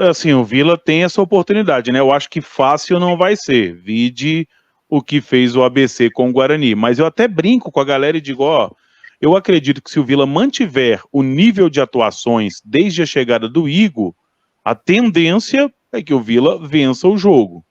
Assim, o Vila tem essa oportunidade, né? Eu acho que fácil não vai ser. Vide o que fez o ABC com o Guarani. Mas eu até brinco com a galera e digo, ó, eu acredito que se o Vila mantiver o nível de atuações desde a chegada do Igor, a tendência é que o Vila vença o jogo.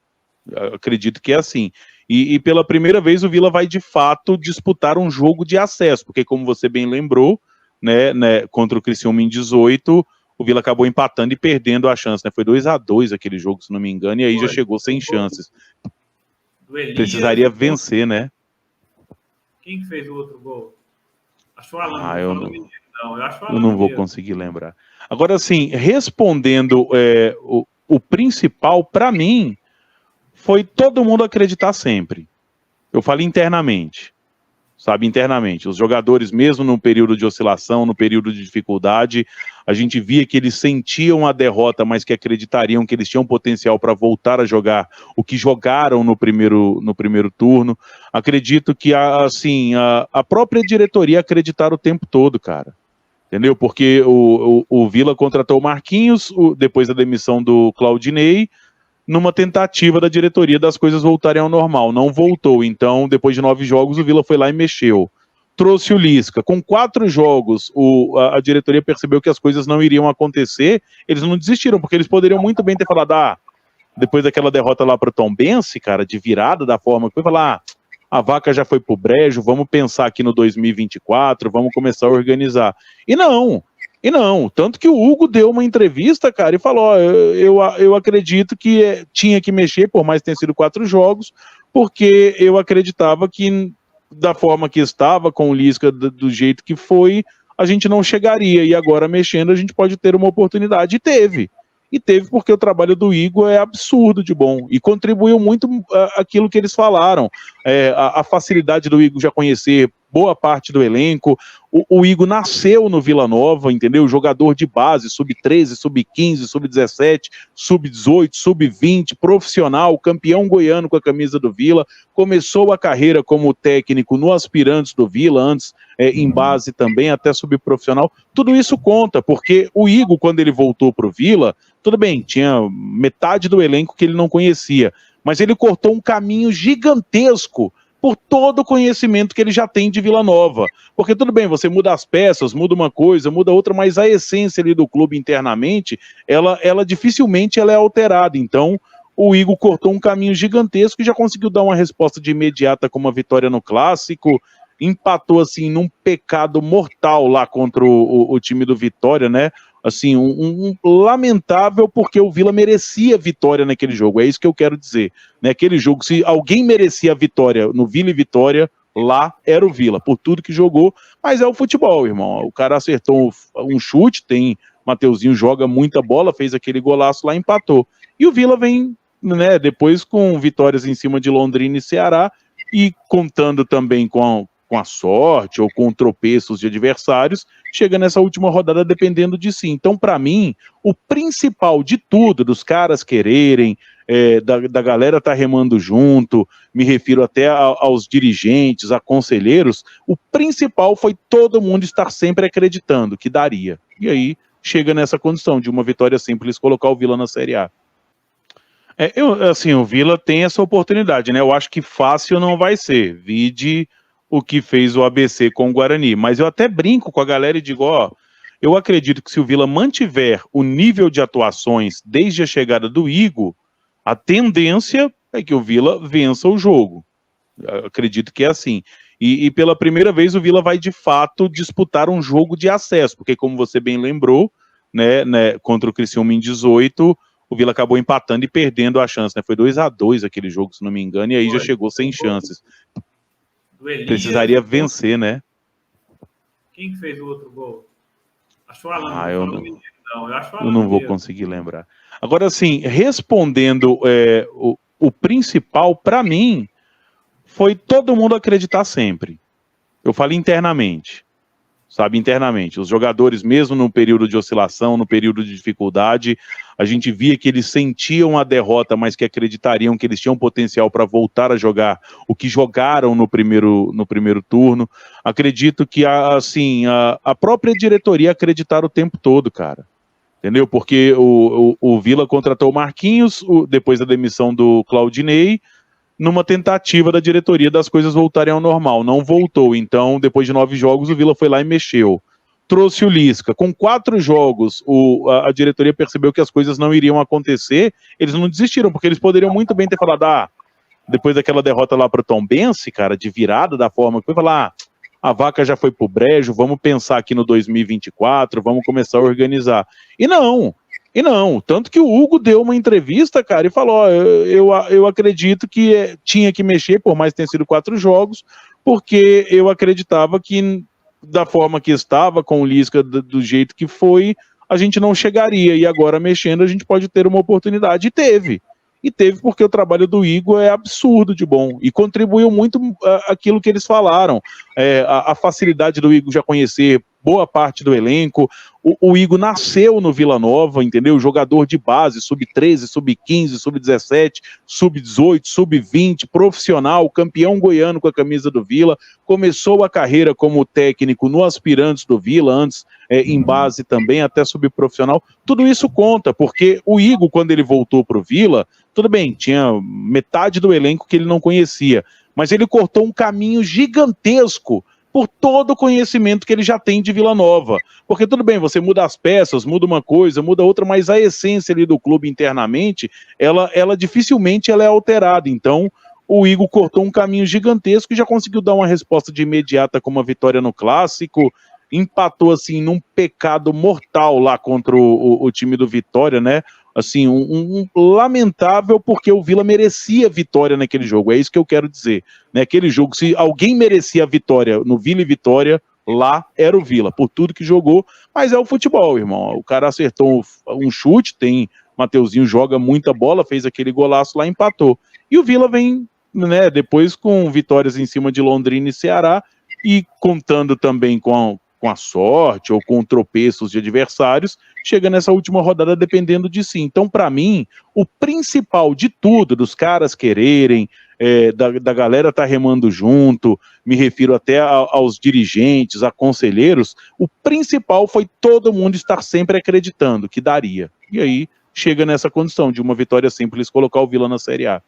Eu acredito que é assim. E pela primeira vez o Vila vai de fato disputar um jogo de acesso, porque como você bem lembrou, né, contra o Criciúma em 18, o Vila acabou empatando e perdendo a chance, né? Foi 2-2 aquele jogo, se não me engano, e aí já chegou sem chances. Do Elias. Precisaria vencer, né? Quem que fez o outro gol? Acho que o Alan. Eu Eu não vou conseguir lembrar. Agora, assim, respondendo o principal, para mim, foi todo mundo acreditar sempre. Eu falo internamente. Sabe, internamente. Os jogadores, mesmo no período de oscilação, no período de dificuldade, a gente via que eles sentiam a derrota, mas que acreditariam que eles tinham potencial para voltar a jogar o que jogaram no primeiro turno. Acredito que, assim, a própria diretoria acreditar o tempo todo, cara. Entendeu? Porque o Vila contratou o Marquinhos, depois da demissão do Claudinei, numa tentativa da diretoria das coisas voltarem ao normal. Não voltou. Então, depois de 9 jogos, o Vila foi lá e mexeu. Trouxe o Lisca. Com 4 jogos, a diretoria percebeu que as coisas não iriam acontecer. Eles não desistiram, porque eles poderiam muito bem ter falado, depois daquela derrota lá para o Tombense, cara, de virada da forma que foi, falar, a vaca já foi pro brejo, vamos pensar aqui no 2024, vamos começar a organizar. E não, tanto que o Hugo deu uma entrevista, cara, e falou, ó, eu acredito que tinha que mexer, por mais que tenha sido 4 jogos, porque eu acreditava que da forma que estava, com o Lisca do jeito que foi, a gente não chegaria, e agora mexendo a gente pode ter uma oportunidade, e teve porque o trabalho do Igor é absurdo de bom, e contribuiu muito aquilo que eles falaram, a facilidade do Igor já conhecer boa parte do elenco. O Igor nasceu no Vila Nova, entendeu? Jogador de base, sub-13, sub-15, sub-17, sub-18, sub-20, profissional, campeão goiano com a camisa do Vila, começou a carreira como técnico no Aspirantes do Vila, antes em base também, até subprofissional. Tudo isso conta, porque o Igor, quando ele voltou para o Vila, tudo bem, tinha metade do elenco que ele não conhecia, mas ele cortou um caminho gigantesco por todo o conhecimento que ele já tem de Vila Nova. Porque tudo bem, você muda as peças, muda uma coisa, muda outra, mas a essência ali do clube internamente, ela dificilmente ela é alterada. Então, o Igor cortou um caminho gigantesco e já conseguiu dar uma resposta de imediata com uma vitória no Clássico, empatou assim num pecado mortal lá contra o time do Vitória, né? Assim, um lamentável, porque o Vila merecia vitória naquele jogo, é isso que eu quero dizer. Naquele jogo, se alguém merecia a vitória no Vila e Vitória, lá era o Vila, por tudo que jogou, mas é o futebol, irmão. O cara acertou um chute, tem Mateuzinho joga muita bola, fez aquele golaço lá, empatou. E o Vila vem, né, depois com vitórias em cima de Londrina e Ceará, e contando também com a sorte ou com tropeços de adversários, chega nessa última rodada dependendo de si. Então, para mim, o principal de tudo, dos caras quererem, da galera tá remando junto, me refiro até aos dirigentes, a conselheiros, o principal foi todo mundo estar sempre acreditando que daria. E aí chega nessa condição de uma vitória simples, colocar o Vila na Série A. Assim, o Vila tem essa oportunidade, né? Eu acho que fácil não vai ser. Vide o que fez o ABC com o Guarani. Mas eu até brinco com a galera e digo, ó, eu acredito que se o Vila mantiver o nível de atuações desde a chegada do Igor, a tendência é que o Vila vença o jogo. Eu acredito que é assim. E pela primeira vez o Vila vai de fato disputar um jogo de acesso, porque como você bem lembrou, né, contra o Criciúma em 18, o Vila acabou empatando e perdendo a chance, né? Foi 2-2 aquele jogo, se não me engano, e aí já chegou sem chances. Precisaria vencer, né? Quem que fez o outro gol? Acho que o Alan. Eu não vou conseguir lembrar. Agora, assim, respondendo o principal, para mim, foi todo mundo acreditar sempre. Eu falo internamente. Sabe, internamente. Os jogadores, mesmo no período de oscilação, no período de dificuldade, a gente via que eles sentiam a derrota, mas que acreditariam que eles tinham potencial para voltar a jogar o que jogaram no primeiro turno. Acredito que, assim, a própria diretoria acreditar o tempo todo, cara. Entendeu? Porque o Vila contratou o Marquinhos, depois da demissão do Claudinei, numa tentativa da diretoria das coisas voltarem ao normal. Não voltou. Então, depois de 9 jogos, o Vila foi lá e mexeu. Trouxe o Lisca. Com 4 jogos, a diretoria percebeu que as coisas não iriam acontecer. Eles não desistiram, porque eles poderiam muito bem ter falado, depois daquela derrota lá para o Tombense, cara, de virada da forma que foi, falar, a vaca já foi pro brejo, vamos pensar aqui no 2024, vamos começar a organizar. E não, tanto que o Hugo deu uma entrevista, cara, e falou, eu acredito que tinha que mexer, por mais que tenha sido 4 jogos, porque eu acreditava que da forma que estava, com o Lisca do jeito que foi, a gente não chegaria, e agora mexendo a gente pode ter uma oportunidade, e teve porque o trabalho do Igor é absurdo de bom, e contribuiu muito aquilo que eles falaram, a facilidade do Igor já conhecer boa parte do elenco, o Igor nasceu no Vila Nova, entendeu? Jogador de base, sub-13, sub-15, sub-17, sub-18, sub-20, profissional, campeão goiano com a camisa do Vila, começou a carreira como técnico no Aspirantes do Vila, antes em base também, até subprofissional, tudo isso conta, porque o Igor, quando ele voltou para o Vila, tudo bem, tinha metade do elenco que ele não conhecia, mas ele cortou um caminho gigantesco por todo o conhecimento que ele já tem de Vila Nova. Porque tudo bem, você muda as peças, muda uma coisa, muda outra, mas a essência ali do clube internamente, ela dificilmente ela é alterada. Então, o Igor cortou um caminho gigantesco e já conseguiu dar uma resposta de imediata com uma vitória no Clássico, empatou assim num pecado mortal lá contra o time do Vitória, né? Assim, um lamentável, porque o Vila merecia vitória naquele jogo, é isso que eu quero dizer, né? Aquele jogo, se alguém merecia a vitória no Vila e Vitória, lá era o Vila, por tudo que jogou, mas é o futebol, irmão, o cara acertou um chute, Mateuzinho joga muita bola, fez aquele golaço lá, empatou, e o Vila vem, né, depois com vitórias em cima de Londrina e Ceará, e contando também com a sorte ou com tropeços de adversários, chega nessa última rodada dependendo de si. Então, para mim, o principal de tudo, dos caras quererem, da galera tá remando junto, me refiro até aos dirigentes, a conselheiros, o principal foi todo mundo estar sempre acreditando que daria. E aí, chega nessa condição de uma vitória simples, colocar o Vila na Série A.